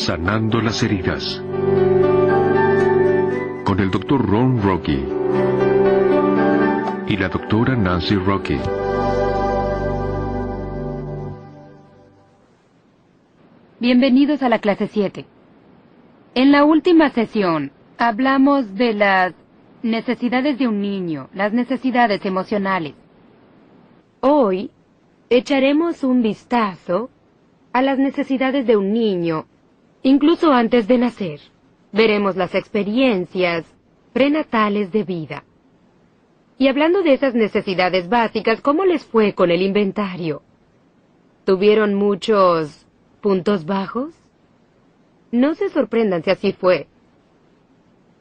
Sanando las heridas. Con el Dr. Ron Rocky y la doctora Nancy Rocky. Bienvenidos a la clase 7. En la última sesión hablamos de las necesidades de un niño, las necesidades emocionales. Hoy echaremos un vistazo a las necesidades de un niño, incluso antes de nacer. Veremos las experiencias prenatales de vida. Y hablando de esas necesidades básicas, ¿cómo les fue con el inventario? ¿Tuvieron muchos puntos bajos? No se sorprendan si así fue.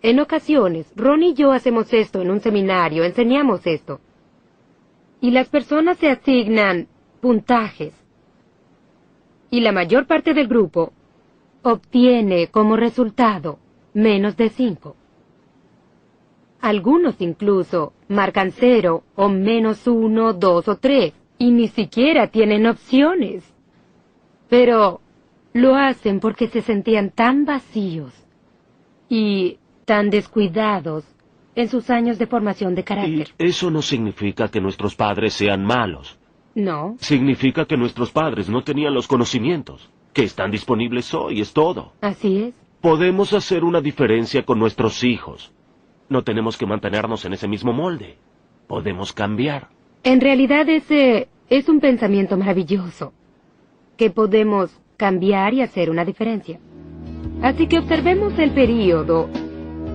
En ocasiones, Ron y yo hacemos esto en un seminario, enseñamos esto. Y las personas se asignan puntajes. Y la mayor parte del grupo obtiene como resultado menos de 5. Algunos incluso marcan 0 o menos 1, 2 o 3, y ni siquiera tienen opciones. Pero lo hacen porque se sentían tan vacíos y tan descuidados en sus años de formación de carácter. Y eso no significa que nuestros padres sean malos. No. Significa que nuestros padres no tenían los conocimientos que están disponibles hoy, es todo. Así es. Podemos hacer una diferencia con nuestros hijos. No tenemos que mantenernos en ese mismo molde. Podemos cambiar. En realidad ese es un pensamiento maravilloso, que podemos cambiar y hacer una diferencia. Así que observemos el período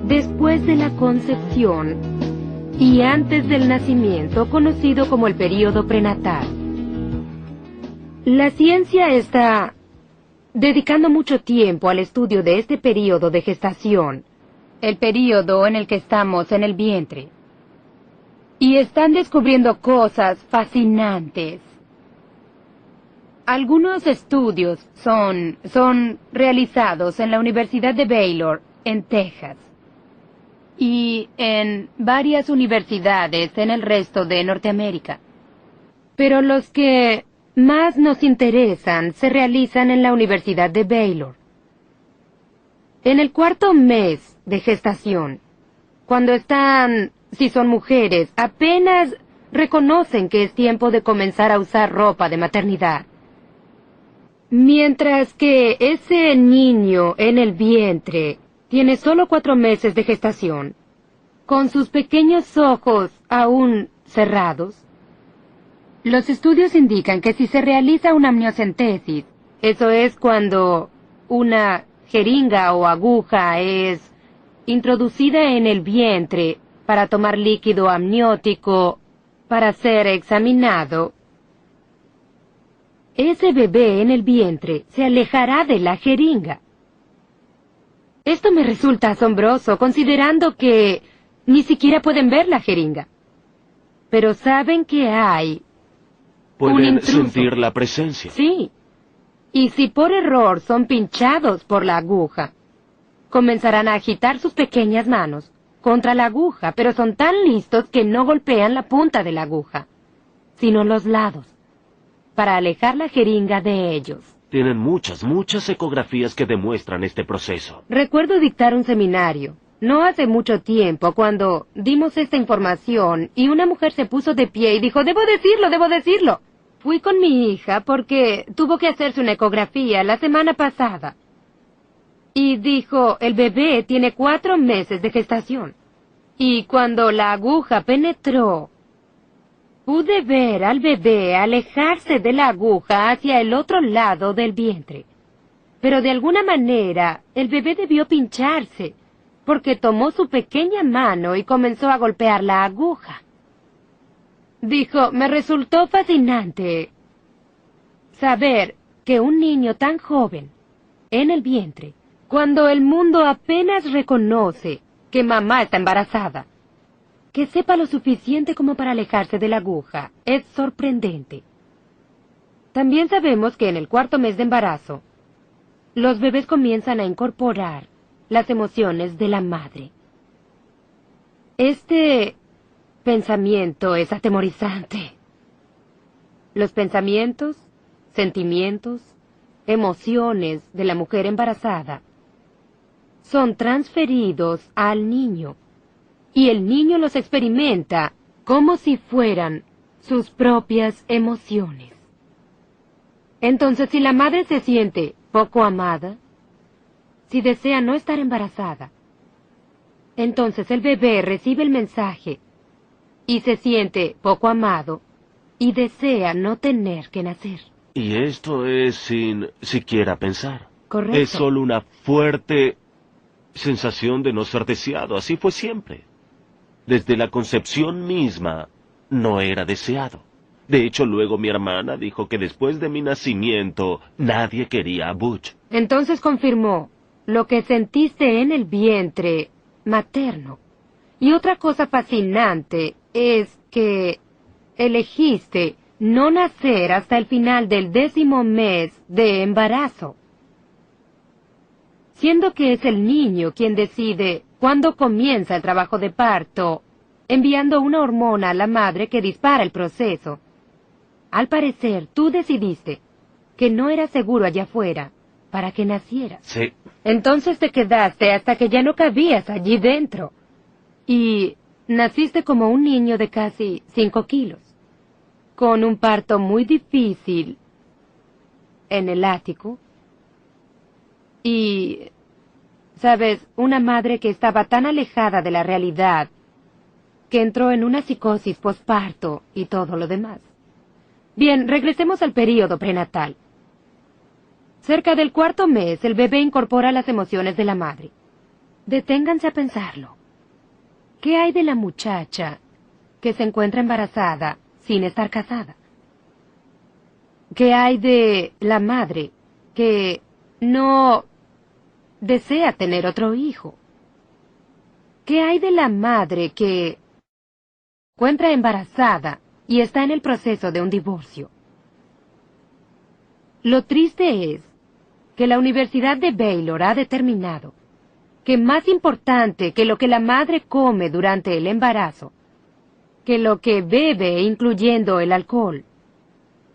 después de la concepción y antes del nacimiento, conocido como el período prenatal. La ciencia está dedicando mucho tiempo al estudio de este período de gestación, el período en el que estamos en el vientre. Y están descubriendo cosas fascinantes. Algunos estudios son realizados en la Universidad de Baylor, en Texas, y en varias universidades en el resto de Norteamérica. Pero los que más nos interesan se realizan en la Universidad de Baylor. En el 4º mes de gestación, cuando están, si son mujeres, apenas reconocen que es tiempo de comenzar a usar ropa de maternidad. Mientras que ese niño en el vientre tiene solo 4 meses de gestación, con sus pequeños ojos aún cerrados, los estudios indican que si se realiza una amniocentesis, eso es cuando una jeringa o aguja es introducida en el vientre para tomar líquido amniótico para ser examinado, ese bebé en el vientre se alejará de la jeringa. Esto me resulta asombroso, considerando que ni siquiera pueden ver la jeringa. Pero saben que hay un Pueden intruso. sentir la presencia. Sí. Y si por error son pinchados por la aguja, comenzarán a agitar sus pequeñas manos contra la aguja, pero son tan listos que no golpean la punta de la aguja, sino los lados, para alejar la jeringa de ellos. Tienen muchas ecografías que demuestran este proceso. Recuerdo dictar un seminario, no hace mucho tiempo, cuando dimos esta información y una mujer se puso de pie y dijo, debo decirlo. Fui con mi hija porque tuvo que hacerse una ecografía la semana pasada. Y dijo, el bebé tiene 4 meses de gestación. Y cuando la aguja penetró, pude ver al bebé alejarse de la aguja hacia el otro lado del vientre. Pero de alguna manera, el bebé debió pincharse, porque tomó su pequeña mano y comenzó a golpear la aguja. Dijo, me resultó fascinante saber que un niño tan joven, en el vientre, cuando el mundo apenas reconoce que mamá está embarazada, que sepa lo suficiente como para alejarse de la aguja, es sorprendente. También sabemos que en el 4º mes de embarazo, los bebés comienzan a incorporar las emociones de la madre. Este pensamiento es atemorizante. Los pensamientos, sentimientos, emociones de la mujer embarazada son transferidos al niño, y el niño los experimenta como si fueran sus propias emociones. Entonces, si la madre se siente poco amada, si desea no estar embarazada, entonces el bebé recibe el mensaje y se siente poco amado y desea no tener que nacer. Y esto es sin siquiera pensar. Correcto. Es solo una fuerte sensación de no ser deseado. Así fue siempre. Desde la concepción misma, no era deseado. De hecho, luego mi hermana dijo que después de mi nacimiento, nadie quería a Butch. Entonces confirmó lo que sentiste en el vientre materno. Y otra cosa fascinante es que elegiste no nacer hasta el final del 10º mes de embarazo, siendo que es el niño quien decide cuándo comienza el trabajo de parto, enviando una hormona a la madre que dispara el proceso. Al parecer, tú decidiste que no era seguro allá afuera para que nacieras. Sí. Entonces te quedaste hasta que ya no cabías allí dentro. Y naciste como un niño de casi 5 kilos, con un parto muy difícil en el ático. Y, sabes, una madre que estaba tan alejada de la realidad que entró en una psicosis posparto y todo lo demás. Bien, regresemos al período prenatal. Cerca del 4º mes, el bebé incorpora las emociones de la madre. Deténganse a pensarlo. ¿Qué hay de la muchacha que se encuentra embarazada sin estar casada? ¿Qué hay de la madre que no desea tener otro hijo? ¿Qué hay de la madre que se encuentra embarazada y está en el proceso de un divorcio? Lo triste es que la Universidad de Baylor ha determinado que más importante que lo que la madre come durante el embarazo, que lo que bebe incluyendo el alcohol,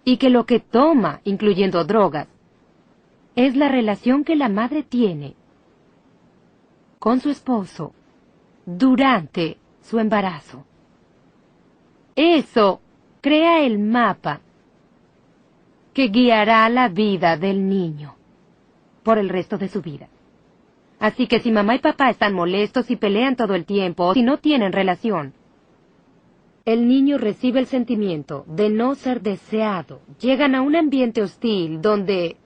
y que lo que toma incluyendo drogas, es la relación que la madre tiene con su esposo durante su embarazo. Eso crea el mapa que guiará la vida del niño por el resto de su vida. Así que si mamá y papá están molestos y pelean todo el tiempo, o si no tienen relación, el niño recibe el sentimiento de no ser deseado. Llegan a un ambiente hostil donde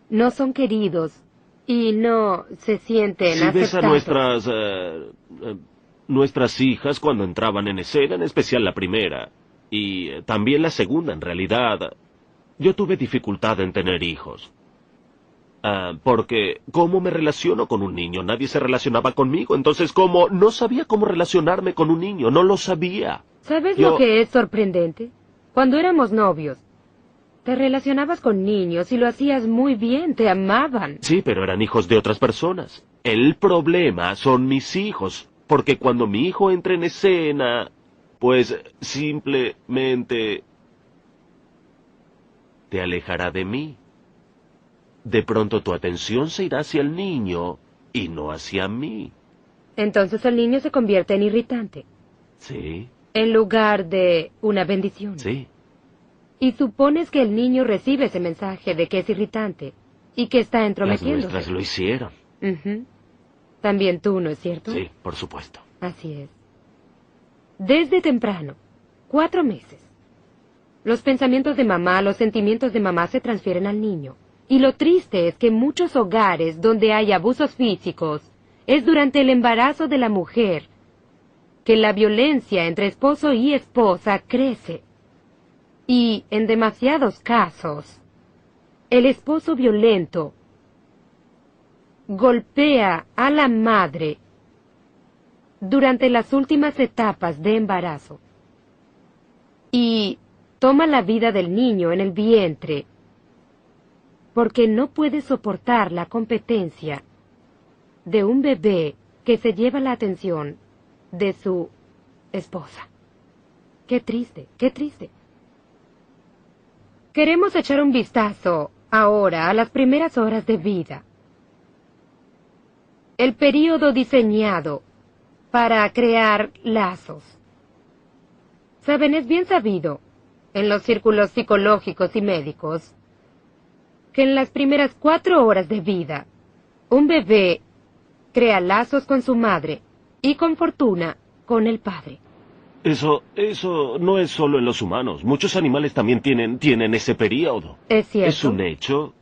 no son queridos y no se sienten Si ves a aceptados. nuestras hijas cuando entraban en escena, en especial la primera, y también la segunda en realidad, yo tuve dificultad en tener hijos. Porque, ¿cómo me relaciono con un niño? Nadie se relacionaba conmigo, entonces, ¿cómo? No sabía cómo relacionarme con un niño, no lo sabía. ¿Sabes lo que es sorprendente? Cuando éramos novios, te relacionabas con niños y lo hacías muy bien, te amaban. Sí, pero eran hijos de otras personas. El problema son mis hijos, porque cuando mi hijo entra en escena, pues simplemente te alejará de mí. De pronto tu atención se irá hacia el niño y no hacia mí. Entonces el niño se convierte en irritante, Sí, en lugar de una bendición. sí. Y supones que el niño recibe ese mensaje de que es irritante y que está Las entrometiéndose. nuestras lo hicieron. Ujú. También tú, ¿no es cierto? Sí, por supuesto. Así es. Desde temprano, 4 meses. Los pensamientos de mamá, los sentimientos de mamá se transfieren al niño. Y lo triste es que muchos hogares donde hay abusos físicos es durante el embarazo de la mujer que la violencia entre esposo y esposa crece. Y en demasiados casos, el esposo violento golpea a la madre durante las últimas etapas de embarazo y toma la vida del niño en el vientre porque no puede soportar la competencia de un bebé que se lleva la atención de su esposa. Qué triste, qué triste. Queremos echar un vistazo Ahora, a las primeras horas de vida. El período diseñado para crear lazos. Saben, es bien sabido, en los círculos psicológicos y médicos, que en las primeras 4 horas de vida, un bebé crea lazos con su madre y con fortuna con el padre. Eso no es solo en los humanos. Muchos animales también tienen ese periodo. Es cierto. Es un hecho.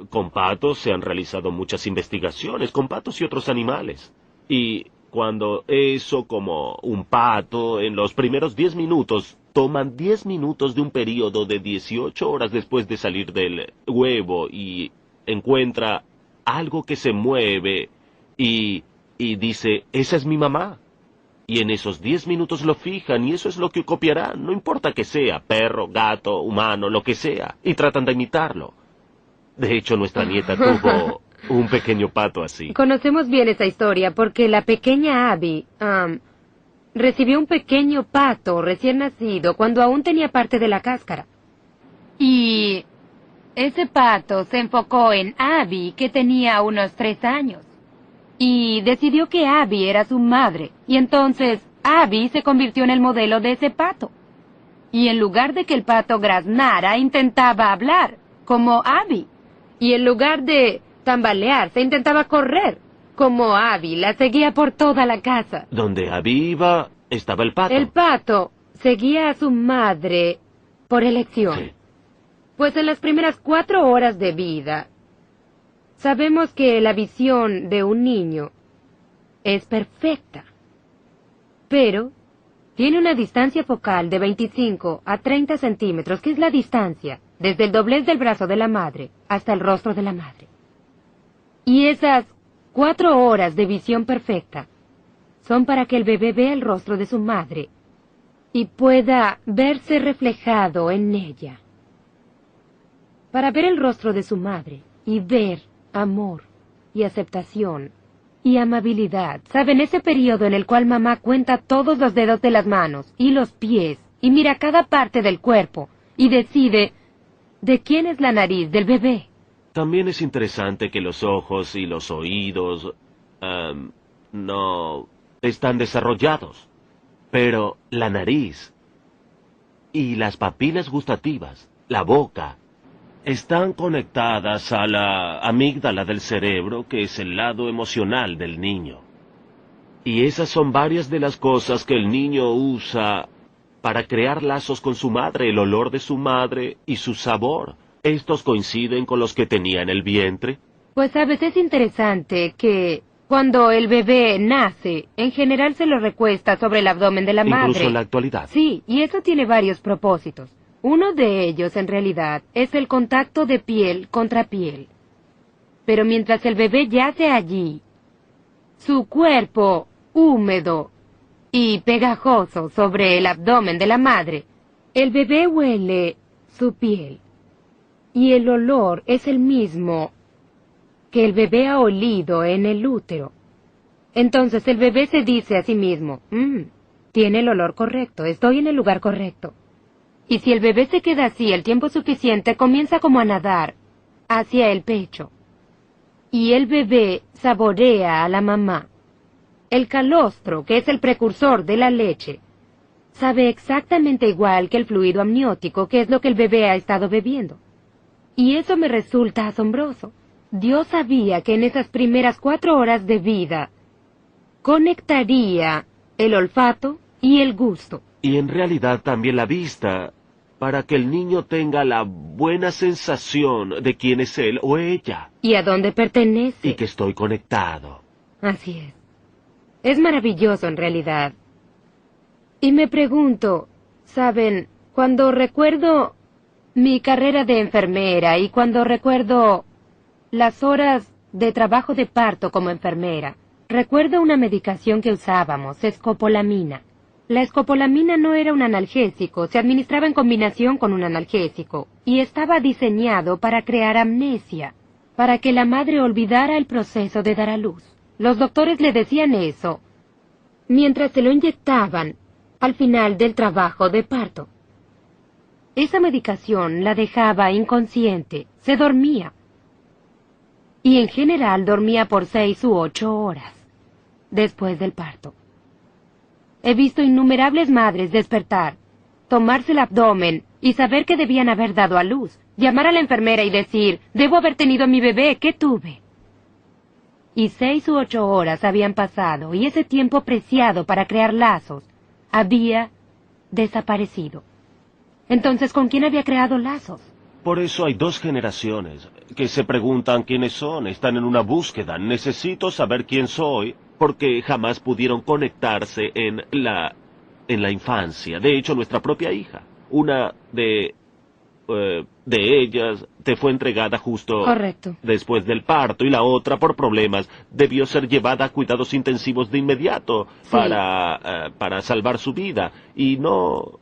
Con patos se han realizado muchas investigaciones, con patos y otros animales. Y cuando eso, como un pato, en los primeros 10 minutos, toman 10 minutos de un periodo de 18 horas después de salir del huevo y encuentra algo que se mueve y dice, esa es mi mamá. Y en esos 10 minutos lo fijan y eso es lo que copiarán, no importa que sea, perro, gato, humano, lo que sea, y tratan de imitarlo. De hecho, nuestra nieta tuvo un pequeño pato así. Conocemos bien esa historia porque la pequeña Abby recibió un pequeño pato recién nacido cuando aún tenía parte de la cáscara. Y ese pato se enfocó en Abby, que tenía unos 3 años. Y decidió que Abby era su madre. Y entonces Abby se convirtió en el modelo de ese pato. Y en lugar de que el pato graznara, intentaba hablar, como Abby. Y en lugar de tambalearse, intentaba correr, como Abby. La seguía por toda la casa. Donde Abby iba, estaba el pato. El pato seguía a su madre por elección. Sí. Pues en las primeras 4 horas de vida, sabemos que la visión de un niño es perfecta, pero tiene una distancia focal de 25 a 30 centímetros, que es la distancia desde el doblez del brazo de la madre hasta el rostro de la madre. Y esas 4 horas de visión perfecta son para que el bebé vea el rostro de su madre y pueda verse reflejado en ella. Para ver el rostro de su madre y ver amor y aceptación y amabilidad. ¿Saben? Ese periodo en el cual mamá cuenta todos los dedos de las manos y los pies y mira cada parte del cuerpo y decide de quién es la nariz del bebé. También es interesante que los ojos y los oídos no están desarrollados, pero la nariz y las papilas gustativas, la boca, están conectadas a la amígdala del cerebro, que es el lado emocional del niño. Y esas son varias de las cosas que el niño usa para crear lazos con su madre, el olor de su madre y su sabor. ¿Estos coinciden con los que tenía en el vientre? Pues sabes, es interesante que cuando el bebé nace, en general se lo recuesta sobre el abdomen de la madre. Incluso en la actualidad. Sí, y eso tiene varios propósitos. Uno de ellos, en realidad, es el contacto de piel contra piel. Pero mientras el bebé yace allí, su cuerpo húmedo y pegajoso sobre el abdomen de la madre, el bebé huele su piel. Y el olor es el mismo que el bebé ha olido en el útero. Entonces el bebé se dice a sí mismo, tiene el olor correcto, estoy en el lugar correcto. Y si el bebé se queda así el tiempo suficiente, comienza como a nadar hacia el pecho. Y el bebé saborea a la mamá. El calostro, que es el precursor de la leche, sabe exactamente igual que el fluido amniótico, que es lo que el bebé ha estado bebiendo. Y eso me resulta asombroso. Dios sabía que en esas primeras 4 horas de vida conectaría el olfato y el gusto. Y en realidad también la vista, para que el niño tenga la buena sensación de quién es él o ella. Y a dónde pertenece. Y que estoy conectado. Así es. Es maravilloso en realidad. Y me pregunto, ¿saben? Cuando recuerdo mi carrera de enfermera y cuando recuerdo las horas de trabajo de parto como enfermera, recuerdo una medicación que usábamos, escopolamina. La escopolamina no era un analgésico, se administraba en combinación con un analgésico, y estaba diseñado para crear amnesia, para que la madre olvidara el proceso de dar a luz. Los doctores le decían eso mientras se lo inyectaban al final del trabajo de parto. esa medicación la dejaba inconsciente, se dormía. Y en general dormía por 6 u 8 horas, después del parto. He visto innumerables madres despertar, tomarse el abdomen y saber que debían haber dado a luz, llamar a la enfermera y decir, debo haber tenido a mi bebé, ¿qué tuve? Y 6 u 8 horas habían pasado y ese tiempo preciado para crear lazos había desaparecido. Entonces, ¿con quién había creado lazos? Por eso hay 2 generaciones que se preguntan quiénes son, están en una búsqueda, necesito saber quién soy, porque jamás pudieron conectarse en la infancia. De hecho, nuestra propia hija, una de ellas te fue entregada justo Correcto. después del parto y la otra por problemas debió ser llevada a cuidados intensivos de inmediato Sí. para salvar su vida y no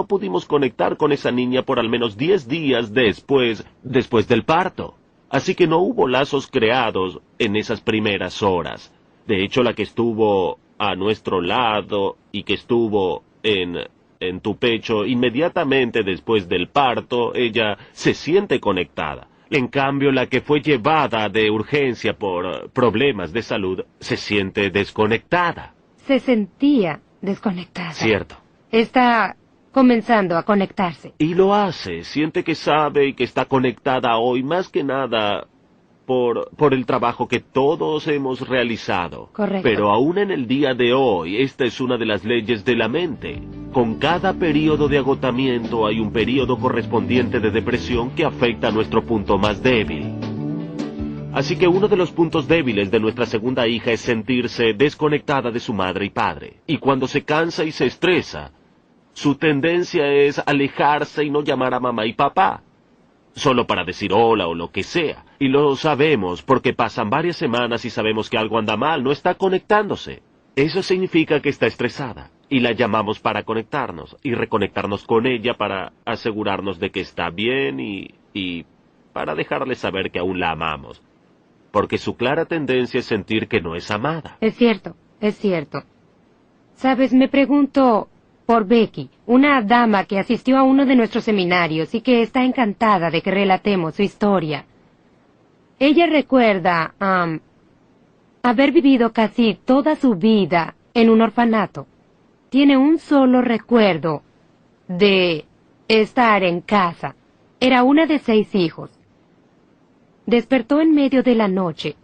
pudimos conectar con esa niña por al menos 10 días después del parto. Así que no hubo lazos creados en esas primeras horas. De hecho, la que estuvo a nuestro lado y que estuvo en tu pecho inmediatamente después del parto, ella se siente conectada. En cambio, la que fue llevada de urgencia por problemas de salud se siente desconectada. Se sentía desconectada. Cierto. Está comenzando a conectarse. Y lo hace, siente que sabe y que está conectada hoy más que nada por el trabajo que todos hemos realizado. Correcto. Pero aún en el día de hoy, esta es una de las leyes de la mente. Con cada periodo de agotamiento hay un periodo correspondiente de depresión que afecta a nuestro punto más débil. Así que uno de los puntos débiles de nuestra segunda hija es sentirse desconectada de su madre y padre. Y cuando se cansa y se estresa, su tendencia es alejarse y no llamar a mamá y papá, solo para decir hola o lo que sea. Y lo sabemos porque pasan varias semanas y sabemos que algo anda mal, no está conectándose. Eso significa que está estresada. Y la llamamos para conectarnos y reconectarnos con ella para asegurarnos de que está bien y para dejarle saber que aún la amamos. Porque su clara tendencia es sentir que no es amada. Es cierto, es cierto. Sabes, me pregunto por Becky, una dama que asistió a uno de nuestros seminarios y que está encantada de que relatemos su historia. Ella recuerda haber vivido casi toda su vida en un orfanato. Tiene un solo recuerdo de estar en casa. Era una de 6 hijos. Despertó en medio de la noche,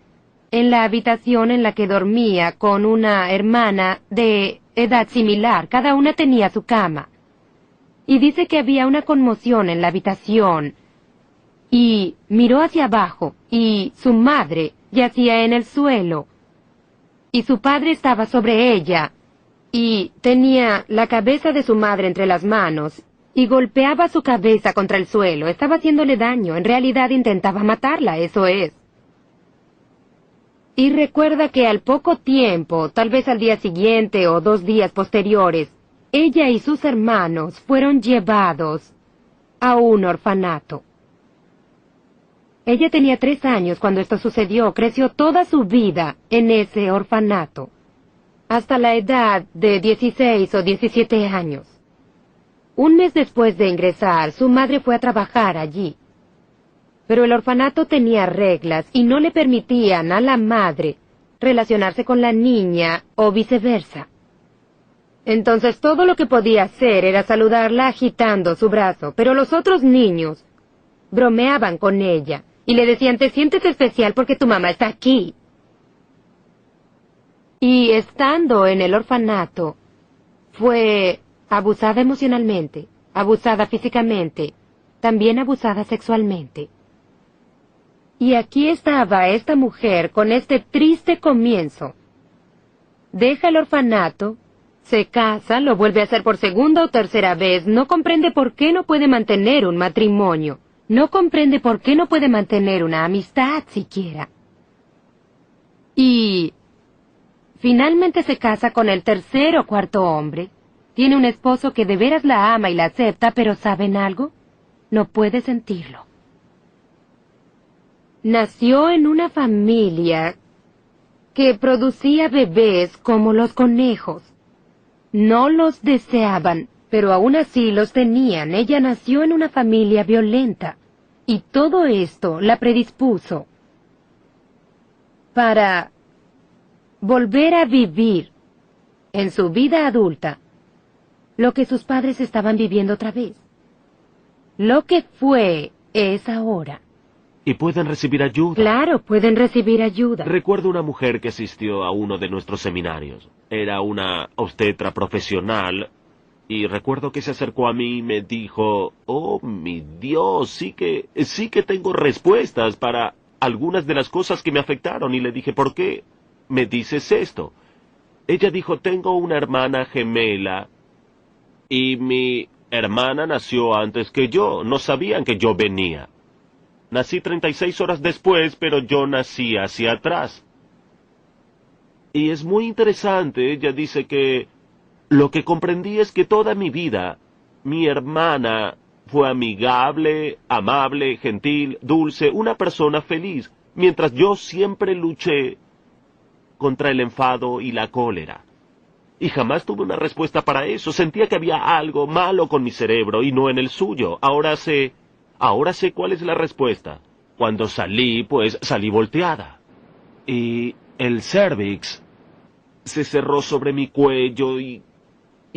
en la habitación en la que dormía con una hermana de edad similar. Cada una tenía su cama. Y dice que había una conmoción en la habitación. Y miró hacia abajo, y su madre yacía en el suelo. Y su padre estaba sobre ella, y tenía la cabeza de su madre entre las manos, y golpeaba su cabeza contra el suelo. Estaba haciéndole daño. En realidad intentaba matarla, eso es. Y recuerda que al poco tiempo, tal vez al día siguiente o 2 días posteriores, ella y sus hermanos fueron llevados a un orfanato. Ella tenía 3 años cuando esto sucedió. Creció toda su vida en ese orfanato, hasta la edad de 16 o 17 años. Un mes después de ingresar, su madre fue a trabajar allí. Pero el orfanato tenía reglas y no le permitían a la madre relacionarse con la niña o viceversa. Entonces todo lo que podía hacer era saludarla agitando su brazo, pero los otros niños bromeaban con ella y le decían, te sientes especial porque tu mamá está aquí. Y estando en el orfanato, fue abusada emocionalmente, abusada físicamente, también abusada sexualmente. Y aquí estaba esta mujer con este triste comienzo. Deja el orfanato, se casa, lo vuelve a hacer por segunda o tercera vez, no comprende por qué no puede mantener un matrimonio, no comprende por qué no puede mantener una amistad siquiera. Y finalmente se casa con el 3er o 4.º hombre. Tiene un esposo que de veras la ama y la acepta, pero ¿saben algo? No puede sentirlo. Nació en una familia que producía bebés como los conejos. No los deseaban, Pero aún así los tenían. Ella nació en una familia violenta. Y todo esto la predispuso para volver a vivir en su vida adulta lo que sus padres estaban viviendo otra vez. Lo que fue es ahora. Y pueden recibir ayuda. Claro, pueden recibir ayuda. Recuerdo una mujer que asistió a uno de nuestros seminarios. Era una obstetra profesional. Y recuerdo que se acercó a mí y me dijo, oh, mi Dios, sí que tengo respuestas para algunas de las cosas que me afectaron. Y le dije, ¿por qué me dices esto? Ella dijo, tengo una hermana gemela y mi hermana nació antes que yo. No sabían que yo venía. Nací 36 horas después, pero yo nací hacia atrás. Y es muy interesante, ella dice que lo que comprendí es que toda mi vida, mi hermana fue amigable, amable, gentil, dulce, una persona feliz, mientras yo siempre luché contra el enfado y la cólera. Y jamás tuve una respuesta para eso. Sentía que había algo malo con mi cerebro y no en el suyo. Ahora sé cuál es la respuesta. Cuando salí, pues salí volteada. Y el cérvix se cerró sobre mi cuello y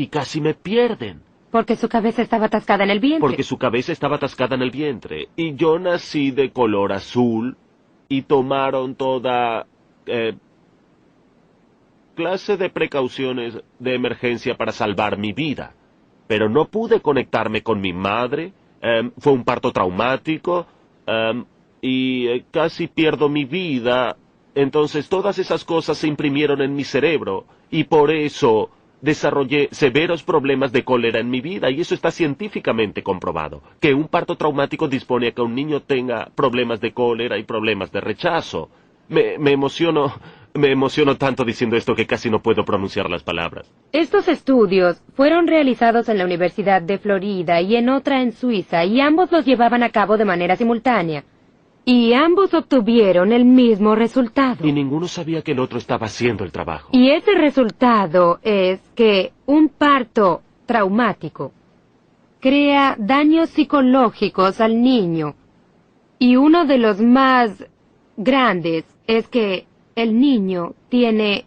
casi me pierden. Porque su cabeza estaba atascada en el vientre. Porque su cabeza estaba atascada en el vientre. Y yo nací de color azul y tomaron toda clase de precauciones de emergencia para salvar mi vida. Pero no pude conectarme con mi madre. Fue un parto traumático y casi pierdo mi vida. Entonces todas esas cosas se imprimieron en mi cerebro y por eso desarrollé severos problemas de cólera en mi vida, y eso está científicamente comprobado, que un parto traumático dispone a que un niño tenga problemas de cólera y problemas de rechazo. Me emociono tanto diciendo esto que casi no puedo pronunciar las palabras. Estos estudios fueron realizados en la Universidad de Florida y en otra en Suiza, y ambos los llevaban a cabo de manera simultánea. Y ambos obtuvieron el mismo resultado. Y ninguno sabía que el otro estaba haciendo el trabajo. Y ese resultado es que un parto traumático crea daños psicológicos al niño. Y uno de los más grandes es que el niño tiene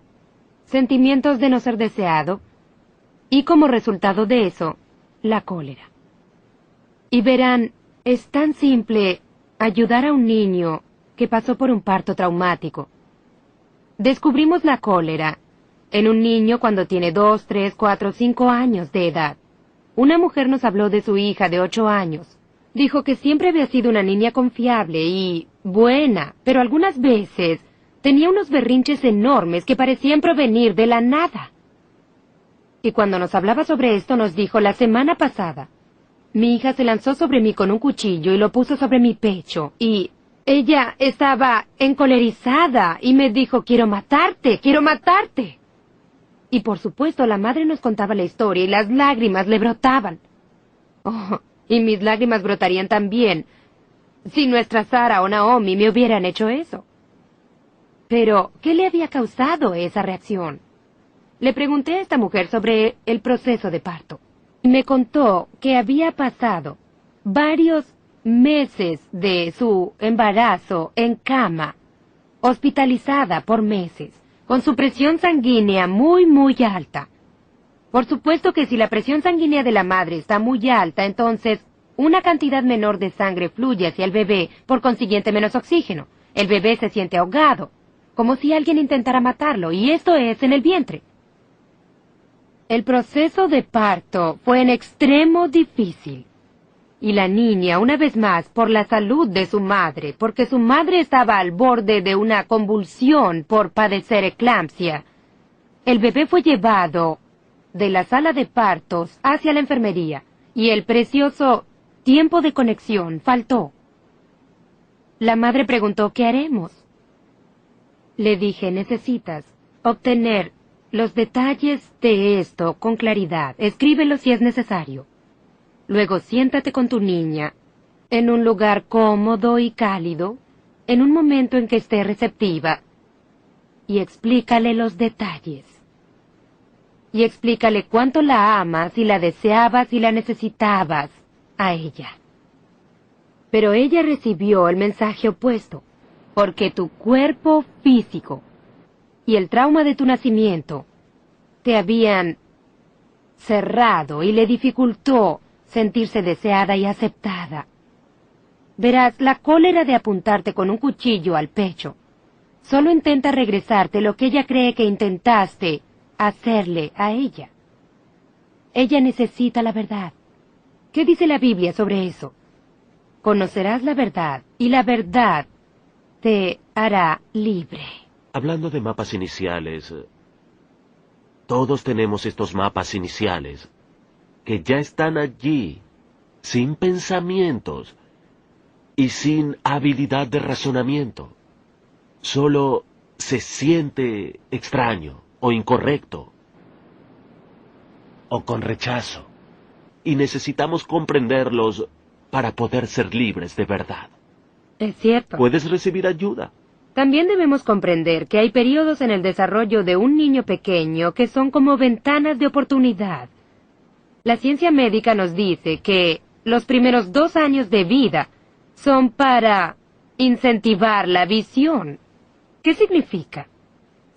sentimientos de no ser deseado y como resultado de eso, la cólera. Y verán, es tan simple ayudar a un niño que pasó por un parto traumático. Descubrimos la cólera en un niño cuando tiene 2, 3, 4, 5 años de edad. Una mujer nos habló de su hija de 8 años. Dijo que siempre había sido una niña confiable y buena, pero algunas veces tenía unos berrinches enormes que parecían provenir de la nada. Y cuando nos hablaba sobre esto nos dijo, la semana pasada, mi hija se lanzó sobre mí con un cuchillo y lo puso sobre mi pecho, y ella estaba encolerizada y me dijo, quiero matarte, quiero matarte. Y por supuesto la madre nos contaba la historia y las lágrimas le brotaban. Oh, y mis lágrimas brotarían también si nuestra Sara o Naomi me hubieran hecho eso. Pero, ¿qué le había causado esa reacción? Le pregunté a esta mujer sobre el proceso de parto. Me contó que había pasado varios meses de su embarazo en cama, hospitalizada por meses, con su presión sanguínea muy, muy alta. Por supuesto que si la presión sanguínea de la madre está muy alta, entonces una cantidad menor de sangre fluye hacia el bebé, por consiguiente menos oxígeno. El bebé se siente ahogado, como si alguien intentara matarlo, y esto es en el vientre. El proceso de parto fue en extremo difícil. Y la niña, una vez más, por la salud de su madre, porque su madre estaba al borde de una convulsión por padecer eclampsia, el bebé fue llevado de la sala de partos hacia la enfermería, y el precioso tiempo de conexión faltó. La madre preguntó, ¿qué haremos? Le dije, necesitas obtener los detalles de esto con claridad. Escríbelo si es necesario. Luego siéntate con tu niña en un lugar cómodo y cálido, en un momento en que esté receptiva, y explícale los detalles. y explícale cuánto la amas y la deseabas y la necesitabas a ella. Pero ella recibió el mensaje opuesto, porque tu cuerpo físico y el trauma de tu nacimiento te habían cerrado y le dificultó sentirse deseada y aceptada. Verás, la cólera de apuntarte con un cuchillo al pecho solo intenta regresarte lo que ella cree que intentaste hacerle a ella. Ella necesita la verdad. ¿Qué dice la Biblia sobre eso? Conocerás la verdad, y la verdad te hará libre. Hablando de mapas iniciales, todos tenemos estos mapas iniciales que ya están allí, sin pensamientos y sin habilidad de razonamiento. Solo se siente extraño o incorrecto o con rechazo. Y necesitamos comprenderlos para poder ser libres de verdad. Es cierto. Puedes recibir ayuda. También debemos comprender que hay periodos en el desarrollo de un niño pequeño que son como ventanas de oportunidad. La ciencia médica nos dice que los primeros 2 años de vida son para incentivar la visión. ¿Qué significa?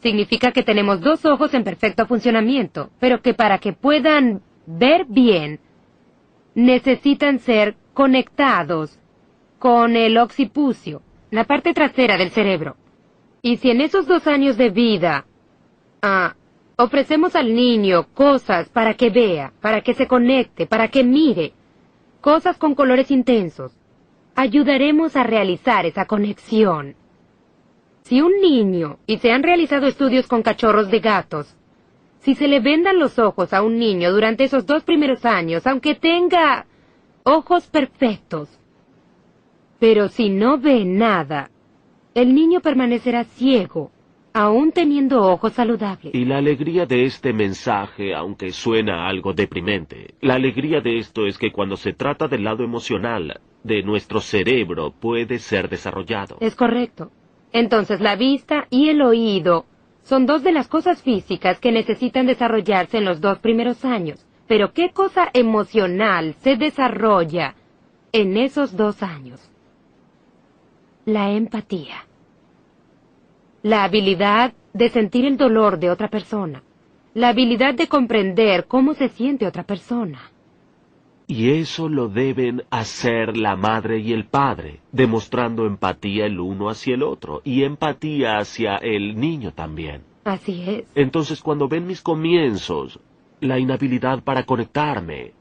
Significa que tenemos 2 ojos en perfecto funcionamiento, pero que para que puedan ver bien, necesitan ser conectados con el occipucio, la parte trasera del cerebro. Y si en esos 2 años de vida ofrecemos al niño cosas para que vea, para que se conecte, para que mire, cosas con colores intensos, ayudaremos a realizar esa conexión. Si un niño, y se han realizado estudios con cachorros de gatos, si se le vendan los ojos a un niño durante esos 2 primeros años, aunque tenga ojos perfectos, pero si no ve nada, el niño permanecerá ciego, aún teniendo ojos saludables. Y la alegría de este mensaje, aunque suena algo deprimente, la alegría de esto es que cuando se trata del lado emocional de nuestro cerebro puede ser desarrollado. Es correcto. Entonces la vista y el oído son 2 de las cosas físicas que necesitan desarrollarse en los 2 primeros años. Pero ¿qué cosa emocional se desarrolla en esos 2 años? La empatía. La habilidad de sentir el dolor de otra persona. La habilidad de comprender cómo se siente otra persona. Y eso lo deben hacer la madre y el padre, demostrando empatía el uno hacia el otro, y empatía hacia el niño también. Así es. Entonces, cuando ven mis comienzos, la inhabilidad para conectarme,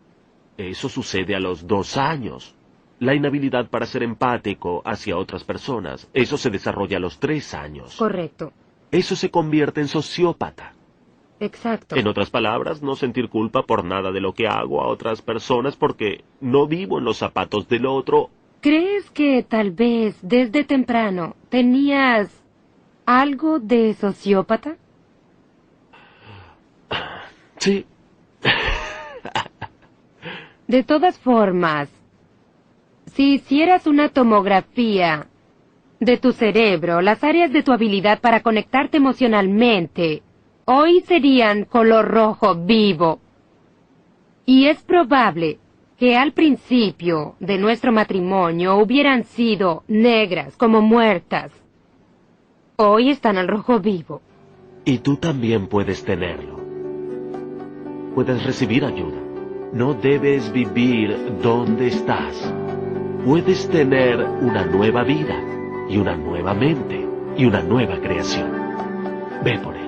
eso sucede a los 2 años. La inhabilidad para ser empático hacia otras personas, eso se desarrolla a los 3 años. Correcto. Eso se convierte en sociópata. Exacto. En otras palabras, no sentir culpa por nada de lo que hago a otras personas porque no vivo en los zapatos del otro. ¿Crees que tal vez desde temprano tenías algo de sociópata? Sí. De todas formas, si hicieras una tomografía de tu cerebro, las áreas de tu habilidad para conectarte emocionalmente hoy serían color rojo vivo. Y es probable que al principio de nuestro matrimonio hubieran sido negras, como muertas. Hoy están al rojo vivo. Y tú también puedes tenerlo. Puedes recibir ayuda. No debes vivir donde estás. Puedes tener una nueva vida, y una nueva mente, y una nueva creación. Ve por ello.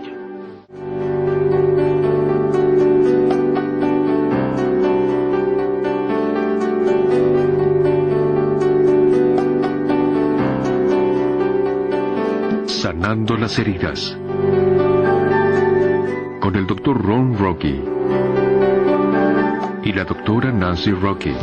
Sanando las heridas. Con el Dr. Ron Rocky y la doctora Nancy Rocky.